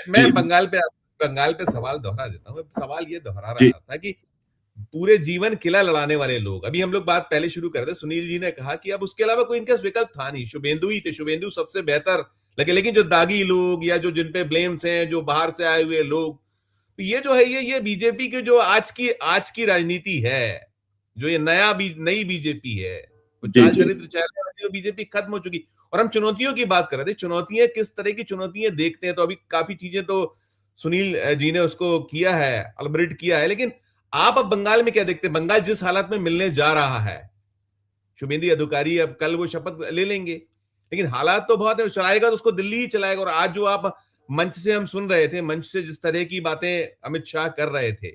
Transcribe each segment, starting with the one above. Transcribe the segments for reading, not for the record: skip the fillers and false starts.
मैं जी बंगाल पे सवाल दोहरा देता हूँ। सवाल ये दोहरा जी रहा था कि पूरे जीवन किला लड़ाने वाले लोग, अभी हम लोग बात पहले शुरू कर रहे थे, सुनील जी ने कहा कि अब उसके अलावा कोई इनका विकल्प था नहीं, शुभेंदु ही थे, शुभेंदु सबसे बेहतर लगे। लेकिन जो दागी लोग या जो जिन पे ब्लेम्स हैं, जो बाहर से आए हुए लोग, तो ये जो है ये बीजेपी के जो आज की राजनीति है, जो ये नई बीजेपी है, वो जी चाल जी चरित्र चल बीजेपी खत्म हो चुकी। और हम चुनौतियों की बात कर रहे थे, चुनौतियां किस तरह की चुनौतियां देखते हैं, तो अभी काफी चीजें तो सुनील जी ने उसको किया है, अलबरेट किया है। लेकिन आप अब बंगाल में क्या देखते हैं? बंगाल जिस हालत में मिलने जा रहा है, शुभेंदु अधिकारी अब कल वो शपथ ले लेंगे, लेकिन हालात तो बहुत है, चलाएगा तो उसको दिल्ली ही चलाएगा। और आज जो आप मंच से हम सुन रहे थे, मंच से जिस तरह की बातें अमित शाह कर रहे थे,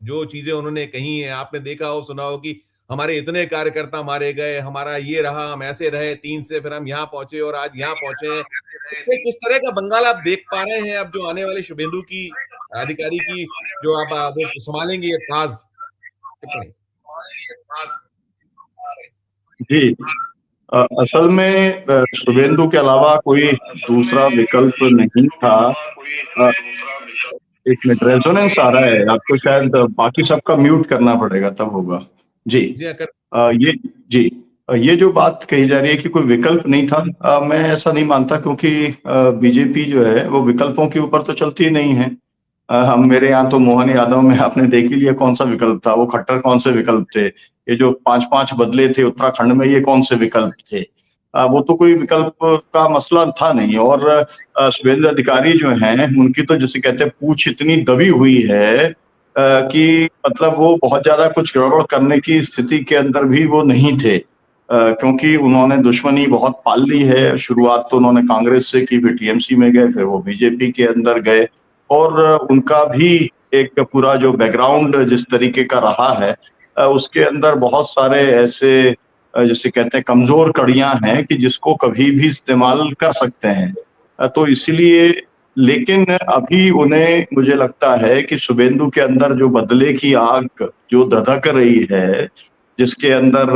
जो चीजें उन्होंने कही है, आपने देखा हो सुना हो कि हमारे इतने कार्यकर्ता मारे गए, हमारा ये रहा, हम ऐसे रहे 3 से फिर हम यहां पहुंचे और आज यहां पहुंचे हैं। तो किस तरह का बंगाल आप देख पा रहे हैं अब जो आने वाले शुभेंदु की अधिकारी की, जो आप वो संभालेंगे ये ताज? टिप्पणी। जी असल में शुभेंदु के अलावा कोई दूसरा विकल्प नहीं था। अ, एक मिनट, रेजोनेंस आ रहा है आपको, शायद बाकी सबका म्यूट करना पड़ेगा तब होगा। जी जी अगर ये जी ये जो बात कही जा रही है कि कोई विकल्प नहीं था, मैं ऐसा नहीं मानता, क्योंकि बीजेपी जो है वो विकल्पों के ऊपर तो चलती ही नहीं है। हम मेरे यहाँ तो मोहन यादव में आपने देख ही लिया कौन सा विकल्प था, वो खट्टर कौन से विकल्प थे, ये जो 5-5 बदले थे उत्तराखंड में, ये कौन से विकल्प थे। वो तो कोई विकल्प का मसला था नहीं। और शुभेंदु अधिकारी जो हैं उनकी तो जिसे कहते हैं पूंछ इतनी दबी हुई है कि मतलब वो बहुत ज्यादा कुछ गड़बड़ करने की स्थिति के अंदर भी वो नहीं थे, क्योंकि उन्होंने दुश्मनी बहुत पाल ली है। शुरुआत तो उन्होंने कांग्रेस से की, फिर टीएमसी में गए, फिर वो बीजेपी के अंदर गए। और उनका भी एक पूरा जो बैकग्राउंड जिस तरीके का रहा है, उसके अंदर बहुत सारे ऐसे जिसे कहते हैं कमजोर कड़ियां हैं कि जिसको कभी भी इस्तेमाल कर सकते हैं। तो इसलिए, लेकिन अभी उन्हें, मुझे लगता है कि शुभेंदु के अंदर जो बदले की आग जो धधक रही है, जिसके अंदर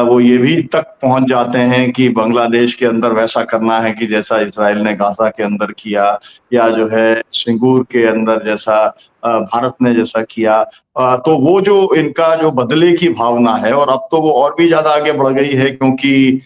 वो ये भी तक पहुंच जाते हैं कि बांग्लादेश के अंदर वैसा करना है कि जैसा इसराइल ने गाजा के अंदर किया, या जो है सिंगूर के अंदर जैसा भारत ने जैसा किया। तो वो जो इनका जो बदले की भावना है, और अब तो वो और भी ज्यादा आगे बढ़ गई है, क्योंकि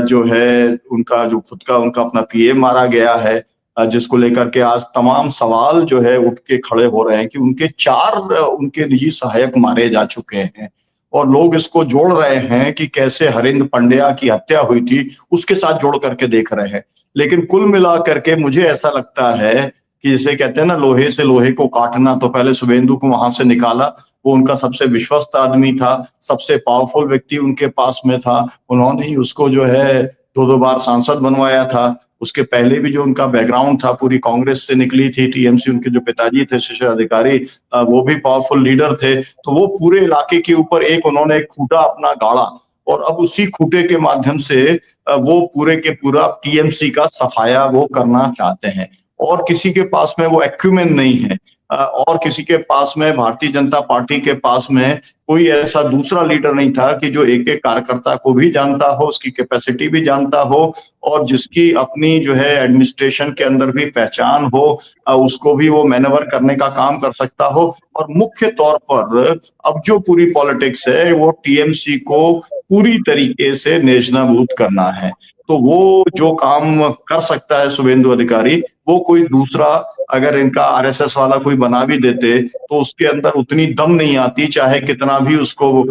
जो है उनका जो खुद का उनका अपना पीएम मारा गया है, जिसको लेकर के आज तमाम सवाल जो है उठ के खड़े हो रहे हैं कि उनके 4 उनके निजी सहायक मारे जा चुके हैं। और लोग इसको जोड़ रहे हैं कि कैसे हरिंद पंड्या की हत्या हुई थी उसके साथ जोड़ करके देख रहे हैं। लेकिन कुल मिला करके मुझे ऐसा लगता है कि जिसे कहते हैं ना, लोहे से लोहे को काटना, तो पहले शुभेंदु को वहां से निकाला। वो उनका सबसे विश्वस्त आदमी था, सबसे पावरफुल व्यक्ति उनके पास में था। उन्होंने ही उसको जो है 2-2 बार सांसद बनवाया था। उसके पहले भी जो उनका बैकग्राउंड था, पूरी कांग्रेस से निकली थी टीएमसी, उनके जो पिताजी थे शिशिर अधिकारी, वो भी पावरफुल लीडर थे। तो वो पूरे इलाके के ऊपर एक उन्होंने एक खूंटा अपना गाड़ा, और अब उसी खूंटे के माध्यम से वो पूरे के पूरा टीएमसी का सफाया वो करना चाहते हैं। और किसी के पास में वो एक्यूमेन नहीं है, और किसी के पास में, भारतीय जनता पार्टी के पास में कोई ऐसा दूसरा लीडर नहीं था कि जो एक एक कार्यकर्ता को भी जानता हो, उसकी कैपेसिटी भी जानता हो, और जिसकी अपनी जो है एडमिनिस्ट्रेशन के अंदर भी पहचान हो, उसको भी वो मैनेवर करने का काम कर सकता हो। और मुख्य तौर पर अब जो पूरी पॉलिटिक्स है वो टीएमसी को पूरी तरीके से नेस्तनाबूद करना है। तो वो जो काम कर सकता है शुभेंदु अधिकारी, वो कोई दूसरा, अगर इनका आरएसएस वाला कोई बना भी देते तो उसके अंदर उतनी दम नहीं आती, चाहे कितना भी उसको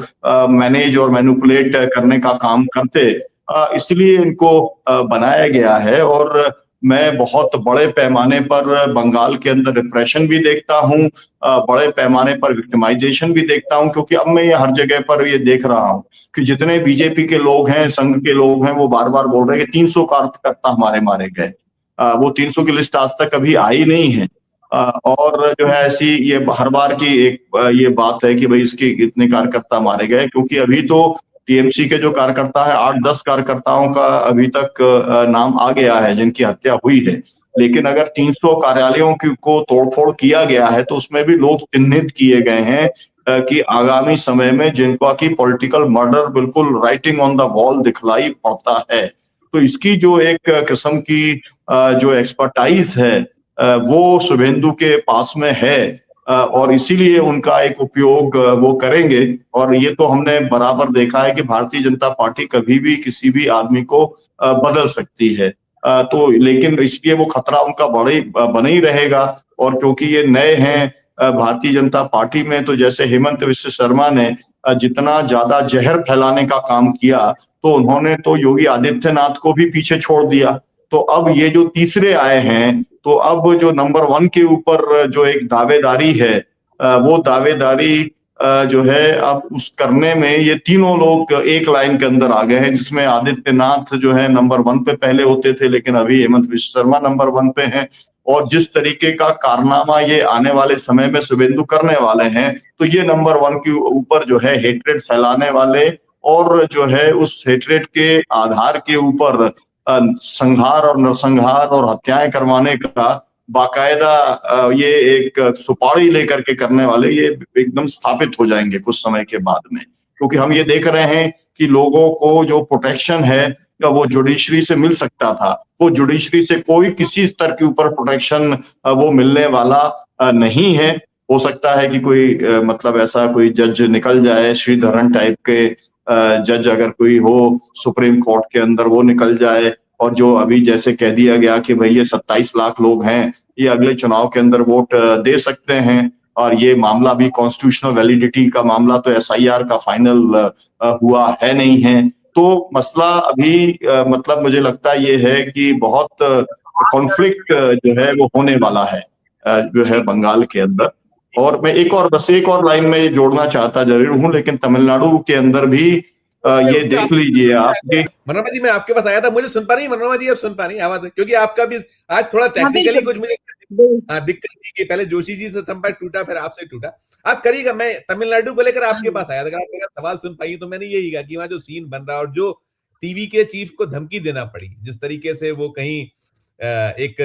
मैनेज और मैनिपुलेट करने का काम करते। इसलिए इनको बनाया गया है। और मैं बहुत बड़े पैमाने पर बंगाल के अंदर रिप्रेशन भी देखता हूँ, बड़े पैमाने पर विक्टिमाइजेशन भी देखता हूँ, क्योंकि अब मैं ये हर जगह पर ये देख रहा हूँ कि जितने बीजेपी के लोग हैं, संघ के लोग हैं, वो बार बार बोल रहे हैं कि 300 कार्यकर्ता हमारे मारे गए। वो 300 की लिस्ट आज तक कभी आई नहीं है। और जो है ऐसी ये हर बार की एक ये बात है कि भाई इसके इतने कार्यकर्ता मारे गए, क्योंकि अभी तो टीएमसी के जो कार्यकर्ता है, 8-10 कार्यकर्ताओं का अभी तक नाम आ गया है जिनकी हत्या हुई है। लेकिन अगर 300 कार्यालयों को तोड़फोड़ किया गया है तो उसमें भी लोग चिन्हित किए गए हैं कि आगामी समय में जिनका की पॉलिटिकल मर्डर बिल्कुल राइटिंग ऑन द वॉल दिखलाई पड़ता है। तो इसकी जो एक किस्म की जो एक्सपर्टाइज है वो शुभेंदु के पास में है और इसीलिए उनका एक उपयोग वो करेंगे। और ये तो हमने बराबर देखा है कि भारतीय जनता पार्टी कभी भी किसी भी आदमी को बदल सकती है। तो लेकिन इसलिए वो खतरा उनका बना ही रहेगा। और क्योंकि ये नए हैं भारतीय जनता पार्टी में, तो जैसे हेमंत विश्व शर्मा ने जितना ज्यादा जहर फैलाने का काम किया, तो उन्होंने तो योगी आदित्यनाथ को भी पीछे छोड़ दिया। तो अब ये जो तीसरे आए हैं, तो अब जो नंबर 1 के ऊपर जो एक दावेदारी है, वो दावेदारी जो है अब उस करने में ये तीनों लोग एक लाइन के अंदर आ गए हैं, जिसमें आदित्यनाथ जो है नंबर 1 पे पहले होते थे, लेकिन अभी हेमंत विश्व शर्मा नंबर 1 पे हैं। और जिस तरीके का कारनामा ये आने वाले समय में शुभेंदु करने वाले हैं, तो ये नंबर 1 के ऊपर जो है हेट्रेड फैलाने वाले, और जो है उस हेट्रेड के आधार के ऊपर संहार और नरसंहार और हत्याएं करवाने का बाकायदा ये एक सुपारी लेकर के करने वाले ये एकदम स्थापित हो जाएंगे कुछ समय के बाद में। क्योंकि हम ये देख रहे हैं कि लोगों को जो प्रोटेक्शन है वो जुडिशरी से मिल सकता था, वो जुडिशरी से कोई किसी स्तर के ऊपर प्रोटेक्शन वो मिलने वाला नहीं है। हो सकता है कि कोई मतलब ऐसा कोई जज निकल जाए, श्रीधरन टाइप के जज अगर कोई हो सुप्रीम कोर्ट के अंदर, वो निकल जाए। और जो अभी जैसे कह दिया गया कि भाई ये 27 लाख लोग हैं, ये अगले चुनाव के अंदर वोट दे सकते हैं, और ये मामला भी कॉन्स्टिट्यूशनल वैलिडिटी का मामला तो एसआईआर का फाइनल हुआ है नहीं है। तो मसला अभी मतलब मुझे लगता ये है कि बहुत कॉन्फ्लिक्ट जो है वो होने वाला है जो है बंगाल के अंदर। और मैं एक और लाइन में जोड़ना चाहता जरूर हूं, लेकिन तमिलनाडु के अंदर भी ये देख लीजिए आप कि मनोरमा जी, मैं आपके पास आया था, मुझे सुन पा रही मनोरमा जी? अब सुन पा रही आवाज? क्योंकि आपका भी आज थोड़ा टेक्निकली कुछ मुझे दिक्कत थी कि पहले जोशी जी से संपर्क टूटा, फिर आपसे टूटा। आप करिएगा, मैं तमिलनाडु को लेकर आपके पास आया था, अगर आप मेरा सवाल सुन पाई तो मैंने यही कहा कि वहां जो सीन बन रहा और जो टीवी के चीफ को धमकी देना पड़ी, जिस तरीके से वो कहीं एक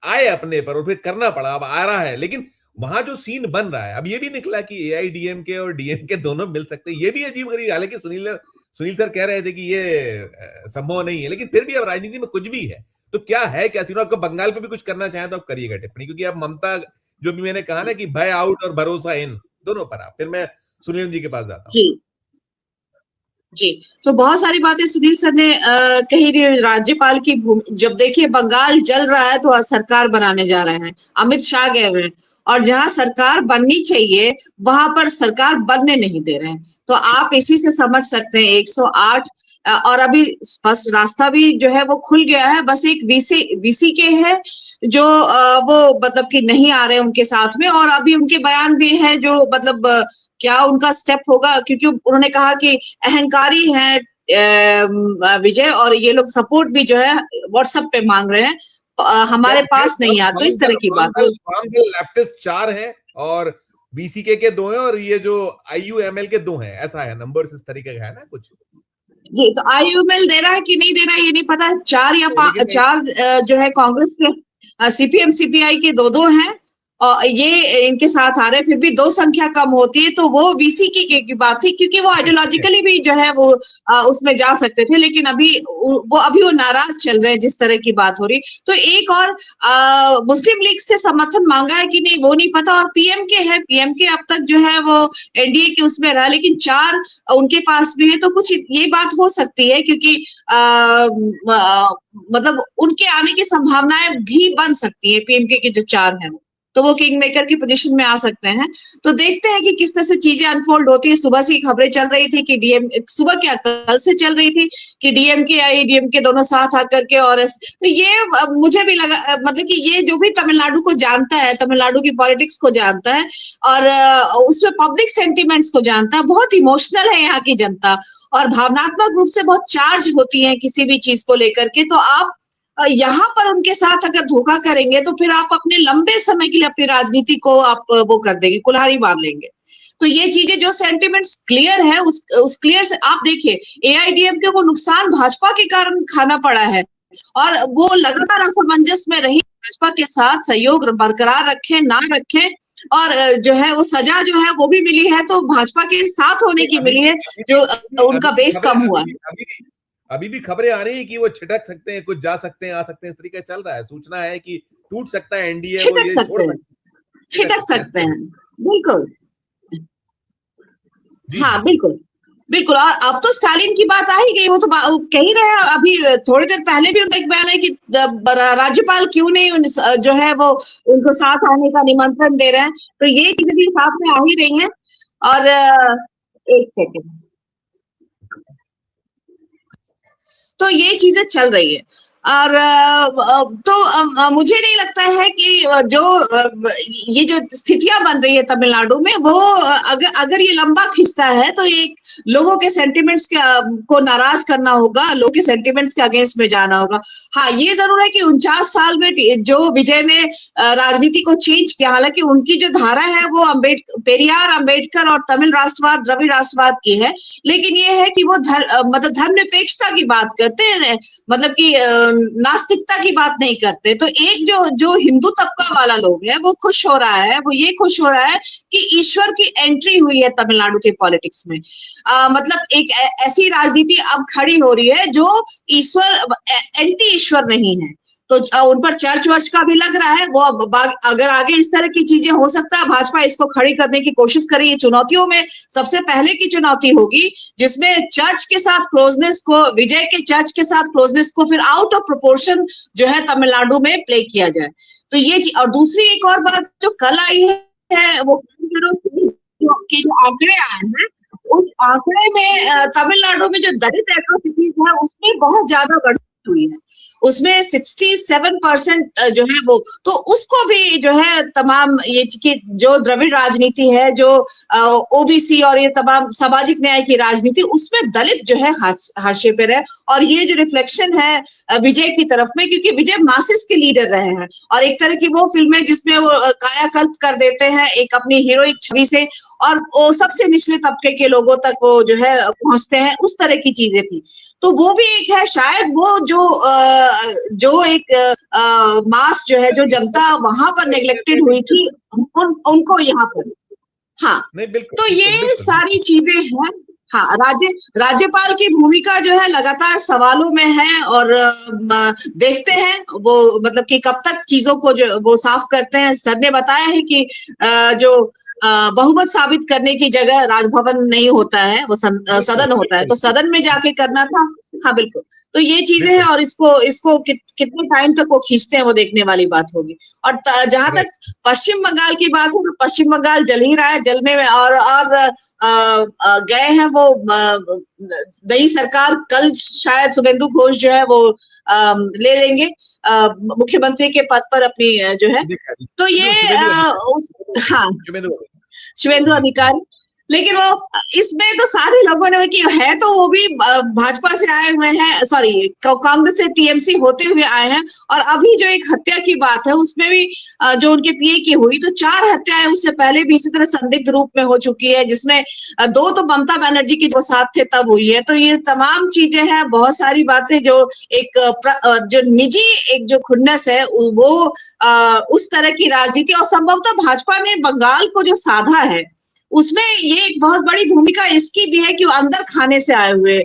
आए अपने पर और फिर करना पड़ा, अब आ रहा है, लेकिन वहां जो सीन बन रहा है, अब ये भी निकला कि एआईडीएमके और डीएमके दोनों मिल सकते हैं, ये भी अजीब गरीब। हालांकि सुनील सर कह रहे थे कि ये संभव नहीं है, लेकिन फिर भी अब राजनीति में कुछ भी है, तो क्या है, क्या सीन? आपको बंगाल पे भी कुछ करना चाहे तो आप करिएगा टिप्पणी, क्योंकि अब ममता, जो भी मैंने कहा ना कि भय आउट और भरोसा इन, दोनों पर आप, फिर मैं सुनील जी के पास जाता हूँ। जी, तो बहुत सारी बातें सुनील सर ने कही। राज्यपाल की जब देखिए बंगाल जल रहा है तो सरकार बनाने जा रहे हैं, अमित शाह गए हुए हैं, और जहां सरकार बननी चाहिए वहां पर सरकार बनने नहीं दे रहे हैं। तो आप इसी से समझ सकते हैं 108 और अभी स्पष्ट रास्ता भी जो है वो खुल गया है। बस एक वीसी के है जो वो मतलब कि नहीं आ रहे उनके साथ में, और अभी उनके बयान भी है जो मतलब क्या उनका स्टेप होगा, क्योंकि उन्होंने कहा कि अहंकारी हैं विजय, और ये लोग सपोर्ट भी जो है व्हाट्सएप पे मांग रहे हैं, हमारे पास नहीं आ, तो इस तरह की बात। लेफ्टिस्ट 4 हैं और बीसीके के 2 हैं और ये जो आईयूएमएल के 2 हैं, ऐसा है, नंबर्स इस तरीके का है ना कुछ। जी, तो आईयूएमएल दे रहा है कि नहीं दे रहा है ये नहीं पता। 4 जो है कांग्रेस के, सीपीएम सीपीआई के 2 हैं, और ये इनके साथ आ रहे हैं, फिर भी 2 संख्या कम होती है तो वो वीसी की बात थी, क्योंकि वो आइडियोलॉजिकली भी जो है वो उसमें जा सकते थे, लेकिन अभी वो नाराज चल रहे हैं जिस तरह की बात हो रही। तो एक और मुस्लिम लीग से समर्थन मांगा है कि नहीं वो नहीं पता, और पीएमके है, पीएमके अब तक जो है वो एनडीए के उसमें रहा, लेकिन 4 उनके पास भी है, तो कुछ ये बात हो सकती है, क्योंकि मतलब उनके आने की संभावनाएं भी बन सकती है। पीएमके के जो 4 हैं तो वो किंग मेकर की पोजीशन में आ सकते हैं। तो देखते हैं कि किस तरह से चीजें अनफोल्ड होती है। सुबह से खबरें चल रही थी कि सुबह क्या कल से चल रही थी कि डीएमके आईडीएमके दोनों साथ आकर के, और तो ये मुझे भी लगा मतलब कि ये जो भी तमिलनाडु को जानता है, तमिलनाडु की पॉलिटिक्स को जानता है और उसमें पब्लिक सेंटिमेंट्स को जानता है, बहुत इमोशनल है यहाँ की जनता, और भावनात्मक रूप से बहुत चार्ज होती है किसी भी चीज को लेकर के। तो आप यहाँ पर उनके साथ अगर धोखा करेंगे तो फिर आप अपने लंबे समय के लिए अपनी राजनीति को आप वो कर देंगे, कुल्हाड़ी मार लेंगे। तो ये चीजें जो सेंटिमेंट्स क्लियर है उस क्लियर से आप देखिए एआईडीएमके को नुकसान भाजपा के कारण खाना पड़ा है, और वो लगातार असमंजस में रही, भाजपा के साथ सहयोग बरकरार रखें ना रखें, और जो है वो सजा जो है वो भी मिली है तो भाजपा के साथ होने की मिली है, जो उनका बेस कम हुआ है। अभी भी खबरें आ रही है कि वो छिटक सकते हैं, कुछ जा सकते हैं, आ सकते हैं, इस तरीके चल रहा है। सूचना है कि टूट सकता है एनडीए, वो छिटक ये सकते हैं, छिटक सकते हैं, बिल्कुल। जी हाँ जी बिल्कुल, बिल्कुल। और अब तो स्टालिन की बात आ ही गई, वो तो वो कह ही रहे हैं अभी थोड़ी देर पहले भी उनका एक बयान है कि राज्यपाल क्यों नहीं जो है वो उनको साथ आने का निमंत्रण दे रहे हैं, तो ये चीजें भी साथ में आ ही रही हैं। और एक सेकेंड, तो ये चीजें चल रही है। और तो मुझे नहीं लगता है कि जो ये जो स्थितियां बन रही है तमिलनाडु में, वो अगर ये लंबा खिंचता है तो ये लोगों के सेंटिमेंट्स को नाराज करना होगा, लोगों के सेंटिमेंट्स के अगेंस्ट में जाना होगा। हाँ, ये जरूर है कि 49 साल में जो विजय ने राजनीति को चेंज किया, हालांकि उनकी जो धारा है वो पेरियार, अंबेडकर और तमिल राष्ट्रवाद, द्रविड़ राष्ट्रवाद की है, लेकिन ये है कि वो मतलब धर्मनिरपेक्षता की बात करते हैं, मतलब कि नास्तिकता की बात नहीं करते। तो एक जो हिंदू तबका वाला लोग है वो खुश हो रहा है, वो ये खुश हो रहा है कि ईश्वर की एंट्री हुई है तमिलनाडु के पॉलिटिक्स में। मतलब एक ऐसी राजनीति अब खड़ी हो रही है जो एंटी ईश्वर नहीं है। तो उन पर चर्च वर्च का भी लग रहा है। वो अगर आगे इस तरह की चीजें हो सकता है भाजपा इसको खड़ी करने की कोशिश करे। ये चुनौतियों में सबसे पहले की चुनौती होगी, जिसमें चर्च के साथ क्लोजनेस को, विजय के चर्च के साथ क्लोजनेस को फिर आउट ऑफ प्रोपोर्शन जो है तमिलनाडु में प्ले किया जाए। तो ये और दूसरी एक और बात जो कल आई है वो के जो आंकड़े आए हैं, उस आंकड़े में तमिलनाडु में जो दलित एट्रोसिटीज है उसमें बहुत ज्यादा बढ़ोतरी हुई है। उसमें 67% जो है वो, तो उसको भी जो है तमाम ये कि जो द्रविड़ राजनीति है, जो ओबीसी और ये तमाम सामाजिक न्याय की राजनीति, उसमें दलित जो है हाशिए पे रहे। और ये जो रिफ्लेक्शन है विजय की तरफ में, क्योंकि विजय मासिस के लीडर रहे हैं और एक तरह की वो फिल्में जिसमें वो कायाकल्प कर देते हैं एक अपनी हीरोइक छवि से, और वो सबसे निचले तबके के लोगों तक वो जो है पहुंचते हैं, उस तरह की चीजें थी। तो वो भी एक है, शायद वो जो एक मास जो है, जो जनता वहां पर नेग्लेक्टेड हुई थी, उनको यहाँ पर, हाँ, नहीं बिल्कुल, तो ये बिल्कुल, सारी चीजें हैं। हाँ, राज्यपाल की भूमिका जो है लगातार सवालों में है, और देखते हैं वो मतलब कि कब तक चीजों को जो वो साफ करते हैं। सर ने बताया है कि जो बहुमत साबित करने की जगह राजभवन नहीं होता है, वो सदन होता है, तो सदन में जाके करना था। हाँ बिल्कुल, तो ये चीजें हैं, और इसको कितने टाइम तक वो खींचते हैं वो देखने वाली बात होगी। और जहां तक पश्चिम बंगाल की बात है, तो पश्चिम बंगाल जल ही रहा है, जलने में, और गए हैं वो नई सरकार, कल शायद शुभेंदु घोष जो है वो ले लेंगे मुख्यमंत्री के पद पर अपनी जो है, तो ये हाँ, शुभेंदु अधिकारी। लेकिन वो इसमें तो सारे लोगों ने कि है, तो वो भी भाजपा से आए हुए हैं, सॉरी कांग्रेस से टीएमसी होते हुए आए हैं। और अभी जो एक हत्या की बात है उसमें भी जो उनके पीए की हुई, तो 4 हत्याएं उससे पहले भी इसी तरह संदिग्ध रूप में हो चुकी है, जिसमें 2 तो ममता बनर्जी की जो साथ थे तब हुई है। तो ये तमाम चीजें हैं, बहुत सारी बातें जो एक जो निजी एक जो खुन्नस है वो उस तरह की राजनीति, और संभवतः भाजपा ने बंगाल को जो साधा है उसमें ये एक बहुत बड़ी भूमिका इसकी भी है कि वो अंदर खाने से आए हुए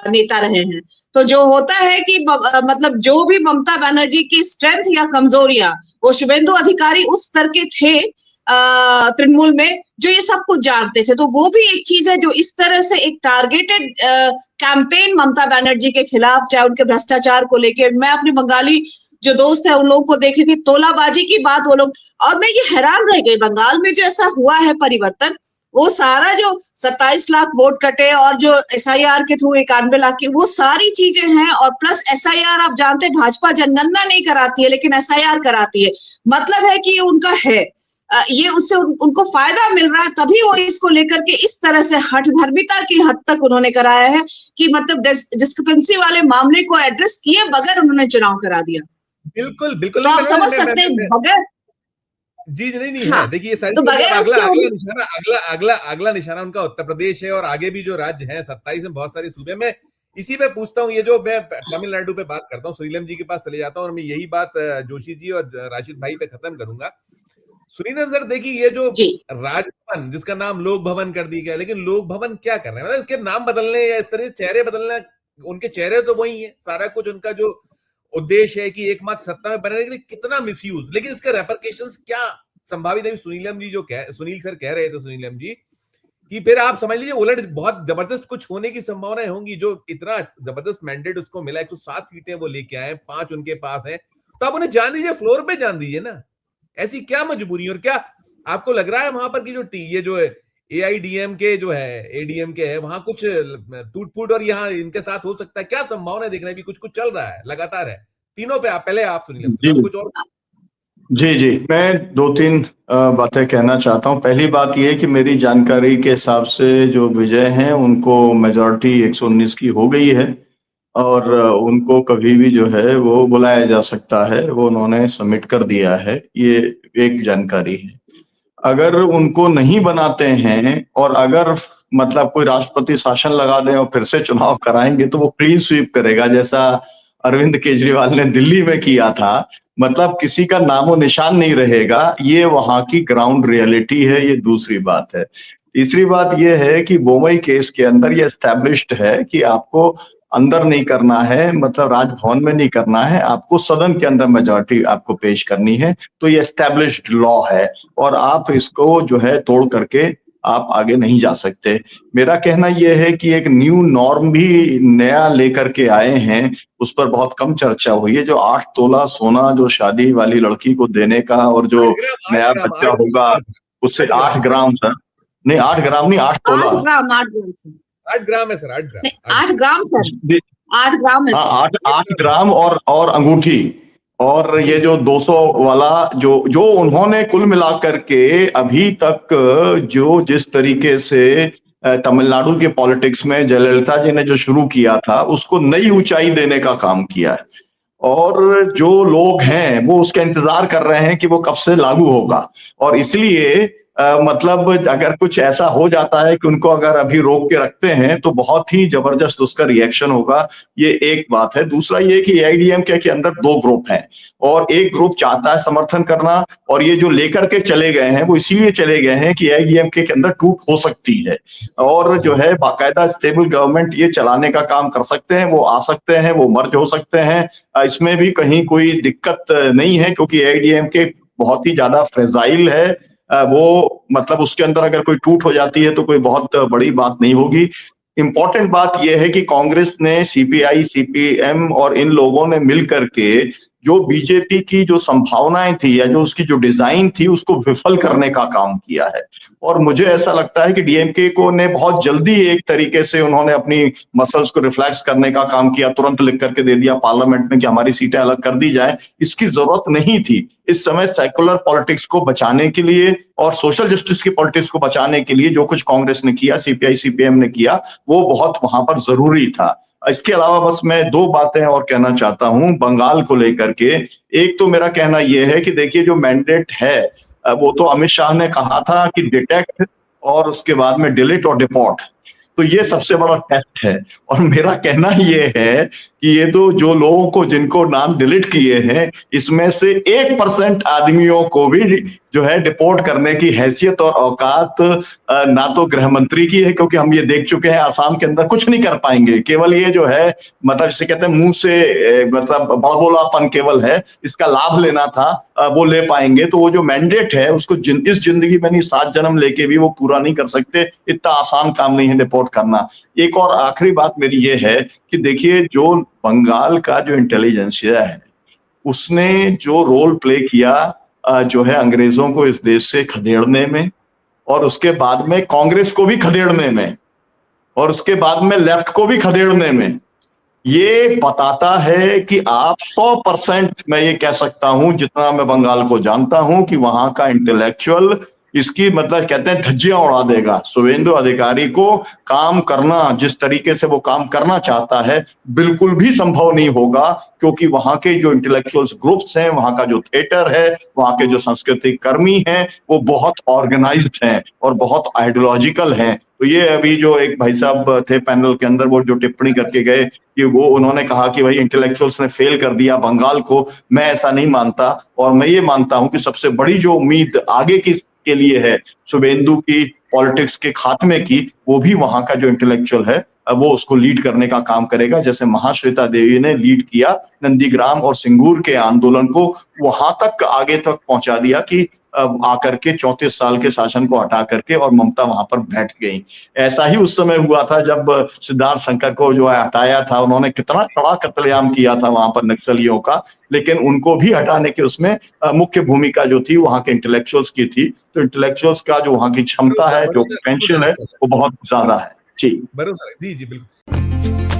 नेता रहे हैं। तो जो होता है कि मतलब जो भी ममता बनर्जी की स्ट्रेंथ या कमजोरियां, वो शुभेंदु अधिकारी उस स्तर के थे तृणमूल में, जो ये सब कुछ जानते थे। तो वो भी एक चीज है जो इस तरह से एक टारगेटेड कैंपेन ममता बनर्जी के खिलाफ, चाहे उनके भ्रष्टाचार को लेकर, मैं अपनी बंगाली जो दोस्त है उन लोगों को देख रही थी, तोलाबाजी की बात वो लोग, और मैं ये हैरान रह गई, बंगाल में जो ऐसा हुआ है परिवर्तन, वो सारा जो 27 लाख वोट कटे और जो एसआईआर के थ्रू 91 लाख की, वो सारी चीजें हैं। और प्लस एसआईआर, आप जानते हैं भाजपा जनगणना नहीं कराती है लेकिन एसआईआर कराती है, मतलब है कि ये उनका है, ये उससे उनको फायदा मिल रहा है, तभी वो इसको लेकर के इस तरह से हठधर्मिता की हद तक उन्होंने कराया है कि मतलब डिस्क्रिपेंसी वाले मामले को एड्रेस किए बगैर उन्होंने चुनाव करा दिया। बिल्कुल बिल्कुल, तो आप समझ सकते हैं बगैर, जी नहीं हाँ, है। देखिए सारी तो बगैर अगला निशाना उनका उत्तर प्रदेश है, और आगे भी जो राज्य है 27 में बहुत सारे सूबे में। इसी पे पूछता हूँ, ये जो मैं तमिलनाडु पे बात करता हूँ, सुनीलम जी के पास चले जाता हूँ, और मैं यही बात जोशी जी और राशिद भाई पे खत्म करूंगा। सुनीलम सर, देखिए ये जो राजभवन जिसका नाम लोक भवन कर दिया गया, लेकिन लोक भवन क्या कर रहे हैं, मतलब इसके नाम बदलने या इस तरह चेहरे बदलना, उनके चेहरे तो वही है, सारा कुछ उनका जो उद्देश्य है कि एकमात्र सत्ता में बनने के लिए कितना मिसयूज, लेकिन इसके रेपरकेशंस क्या संभावित है? सुनील सर कह रहे थे, सुनीलम जी, कि फिर आप समझ लीजिए उलट बहुत जबरदस्त कुछ होने की संभावनाएं होंगी। जो इतना जबरदस्त मैंडेट उसको मिला, 107 सीटें वो लेके आए, 5 उनके पास है, तो आप उन्हें जान दीजिए, फ्लोर पे जान दीजिए ना। ऐसी क्या मजबूरी? और क्या आपको लग रहा है वहां पर कि ये जो AIDMK जो है, ADMK है, वहां कुछ टूट फूट और यहाँ इनके साथ हो सकता है? क्या संभावना है? देखना भी कुछ कुछ चल रहा है लगातार है तीनों पे। आप पहले आप सुनिए कुछ और। जी, मैं 2-3 बातें कहना चाहता हूँ। पहली बात ये कि मेरी जानकारी के हिसाब से जो विजय हैं उनको मेजॉरिटी 119 की हो गई है और उनको कभी भी जो है वो बुलाया जा सकता है, वो उन्होंने सबमिट कर दिया है, ये एक जानकारी है। अगर उनको नहीं बनाते हैं और अगर मतलब कोई राष्ट्रपति शासन लगा दे और फिर से चुनाव कराएंगे तो वो क्लीन स्वीप करेगा, जैसा अरविंद केजरीवाल ने दिल्ली में किया था। मतलब किसी का नामो निशान नहीं रहेगा। ये वहां की ग्राउंड रियलिटी है। ये दूसरी बात है। तीसरी बात ये है कि बोमई केस के अंदर ये एस्टैब्लिश्ड है कि आपको अंदर नहीं करना है, मतलब राजभवन में नहीं करना है, आपको सदन के अंदर मेजॉरिटी आपको पेश करनी है। तो ये एस्टैब्लिश्ड लॉ है और आप इसको जो है तोड़ करके आप आगे नहीं जा सकते। मेरा कहना यह है कि एक न्यू नॉर्म भी नया लेकर के आए हैं, उस पर बहुत कम चर्चा हुई है। जो 8 तोला सोना जो शादी वाली लड़की को देने का और जो नया बच्चा होगा उससे 8 ग्राम सर, नहीं 8 ग्राम नहीं 8 तोला, 8 ग्राम 8 ग्राम है सर, 8 ग्राम 8 ग्राम सर, 8 ग्राम है सर। 8 ग्राम और अंगूठी और ये जो 200 वाला जो उन्होंने कुल मिलाकर के अभी तक जो जिस तरीके से तमिलनाडु के पॉलिटिक्स में जयललिता जी ने जो शुरू किया था उसको नई ऊंचाई देने का काम किया है। और जो लोग हैं वो उसका इंतजार कर रहे हैं कि वो कब से लागू होगा। और इसलिए मतलब अगर कुछ ऐसा हो जाता है कि उनको अगर अभी रोक के रखते हैं तो बहुत ही जबरदस्त उसका रिएक्शन होगा। ये एक बात है। दूसरा ये कि AIDMK के अंदर 2 ग्रुप हैं और एक ग्रुप चाहता है समर्थन करना, और ये जो लेकर के चले गए हैं वो इसीलिए चले गए हैं कि AIDMK के अंदर टूट हो सकती है और जो है बाकायदा स्टेबल गवर्नमेंट ये चलाने का काम कर सकते हैं, वो आ सकते हैं, वो मर्ज हो सकते हैं। इसमें भी कहीं कोई दिक्कत नहीं है क्योंकि AIDMK बहुत ही ज्यादा फ्रेजाइल है। वो मतलब उसके अंदर अगर कोई टूट हो जाती है तो कोई बहुत बड़ी बात नहीं होगी। इंपॉर्टेंट बात यह है कि कांग्रेस ने, CPI, CPM और इन लोगों ने मिलकर के जो बीजेपी की जो संभावनाएं थी या जो उसकी जो डिजाइन थी उसको विफल करने का काम किया है। और मुझे ऐसा लगता है कि DMK को ने बहुत जल्दी एक तरीके से उन्होंने अपनी मसल्स को रिफ्लेक्स करने का काम किया, तुरंत लिख करके दे दिया पार्लियामेंट में कि हमारी सीटें अलग कर दी जाए। इसकी जरूरत नहीं थी। इस समय सेकुलर पॉलिटिक्स को बचाने के लिए और सोशल जस्टिस की पॉलिटिक्स को बचाने के लिए जो कुछ कांग्रेस ने किया, CPI, CPM ने किया, वो बहुत वहां पर जरूरी था। इसके अलावा बस मैं 2 बातें और कहना चाहता हूं बंगाल को लेकर के। एक तो मेरा कहना यह है कि देखिए जो मैंडेट है वो तो अमित शाह ने कहा था कि डिटेक्ट और उसके बाद में डिलीट और डिपोर्ट, तो ये सबसे बड़ा टेस्ट है। और मेरा कहना ये है कि ये तो जो लोगों को जिनको नाम डिलीट किए हैं इसमें से 1% आदमियों को भी जो है डिपोर्ट करने की हैसियत और औकात ना तो गृह मंत्री की है, क्योंकि हम ये देख चुके हैं आसाम के अंदर कुछ नहीं कर पाएंगे। केवल ये जो है मतलब जिसे कहते हैं मुंह से मतलब बड़बोलापन केवल है, इसका लाभ लेना था वो ले पाएंगे। तो वो जो मैंडेट है उसको इस जिंदगी में नहीं 7 जन्म लेके भी वो पूरा नहीं कर सकते। इतना आसान काम नहीं है डिपोर्ट करना। एक और आखिरी बात मेरी ये है कि देखिए जो बंगाल का जो इंटेलिजेंसिया है उसने जो रोल प्ले किया जो है अंग्रेजों को इस देश से खदेड़ने में और उसके बाद में कांग्रेस को भी खदेड़ने में और उसके बाद में लेफ्ट को भी खदेड़ने में, ये बताता है कि आप 100% मैं ये कह सकता हूं जितना मैं बंगाल को जानता हूं कि वहां का इंटेलेक्चुअल इसकी मतलब कहते हैं धज्जियां उड़ा देगा। शुभेंदु अधिकारी को काम करना जिस तरीके से वो काम करना चाहता है बिल्कुल भी संभव नहीं होगा, क्योंकि वहां के जो इंटेलेक्चुअल्स ग्रुप्स हैं, वहां का जो थिएटर है, वहां के जो सांस्कृतिक कर्मी हैं वो बहुत ऑर्गेनाइज्ड हैं और बहुत आइडियोलॉजिकल हैं। तो ये अभी जो एक भाई साहब थे पैनल के अंदर वो जो टिप्पणी करके गए कि वो उन्होंने कहा कि भाई इंटेलेक्चुअल्स ने फेल कर दिया बंगाल को, मैं ऐसा नहीं मानता। और मैं ये मानता हूं कि सबसे बड़ी जो उम्मीद आगे के लिए है शुभेंदु की पॉलिटिक्स के खात्मे की, वो भी वहां का जो इंटेलेक्चुअल है वो उसको लीड करने का काम करेगा, जैसे महाश्वेता देवी ने लीड किया नंदीग्राम और सिंगूर के आंदोलन को वहां तक आगे तक पहुंचा दिया कि आकर के 34 साल के शासन को हटा करके और ममता वहां पर बैठ गई। ऐसा ही उस समय हुआ था जब सिद्धार्थ शंकर को जो है हटाया था, उन्होंने कितना कड़ा कत्लेआम किया था वहां पर नक्सलियों का, लेकिन उनको भी हटाने के उसमें मुख्य भूमिका जो थी वहां के इंटेलेक्चुअल्स की थी। तो इंटेलेक्चुअल्स का जो वहां की क्षमता है, जो पोटेंशियल है, वो बहुत ज्यादा है। जी बरोबर है। जी जी बिल्कुल।